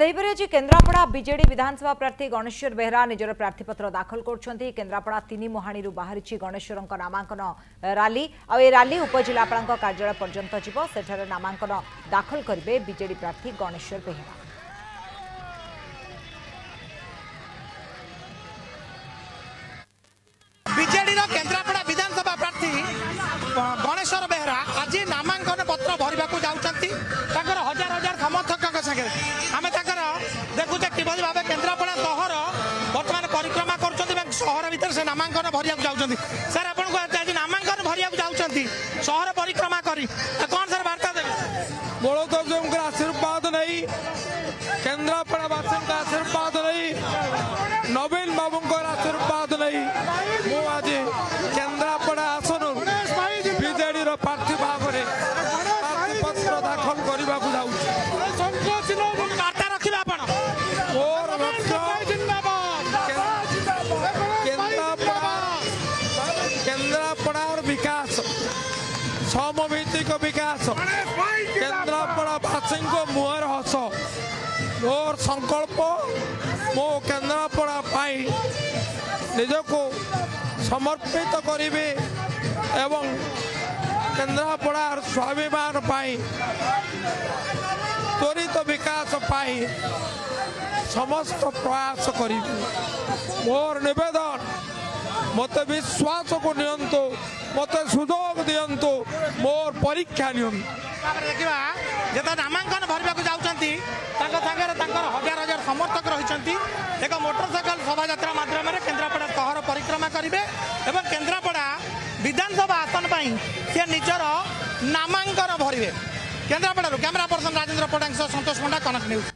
सेहीपरि आज केन्द्रापड़ा बीजेडी विधानसभा प्रार्थी गणेश्वर बेहरा निजर प्रार्थीपत्र दाखल कर केन्द्रापड़ा तीन मुहाणी बाहरी गणेश्वर नामांकन रैली रैली उपजिलापाल कार्यालय पर्यंत जीव सेठारे नामांकन दाखल करेंगे बीजेडी प्रार्थी गणेश्वर बेहरा। बीजेडी केन्द्रापड़ा विधानसभा प्रार्थी गणेश्वर बेहरा आज नामांकन पत्र भरवा जाऊँच हजार हजार समर्थकों संगे आम देखुचे किभली भाव केन्द्रापड़ा सहर बर्तमान परिक्रमा कर सहर भितर से नामांकन भरिया जाऊँच। सर आपको आज नामांकन भरिया जाऊँच सहर परिक्रमा कर कौन सर वार्ता देवे? बड़ोदर्जों का आशीर्वाद नहीं, केन्द्रापड़ा वासी का आशीर्वाद नहीं, नवीन बाबू का आशीर्वाद नहीं। मु आज केन्द्रापड़ा आसन बीजेडी प्रार्थी भाव में प्रार्थीपत्र दाखल करने को जाऊँ। वार्ता रखिए आपण मोर लक्ष्य केन्द्रापड़ार विकास, समभित्तिक विकास, केन्द्रापड़ा वासी मुहर हस। मोर संकल्प मो केन्द्रापड़ा निजक समर्पित करी एवं केन्द्रापड़ार स्वाभिमान त्वरित विकास समस्त प्रयास करी। मोर निवेदन मत विश्वास को नियंतु, मत सुजोग दियंतु, मोर परीक्षा नियंतु। देखा जो नामांकन भरवा जाऊँगी हजार हजार समर्थक रही एक मोटरसाइकेल शोभा माध्यम केन्द्रापड़ा सहर परिक्रमा करेंगे और केन्द्रापड़ा विधानसभा आसन से निजर नामांकन भरवे। केन्द्रापड़ा कैमरा पर्सन राजेंद्र पटांग सन्तोष पंडा, कनक न्यूज।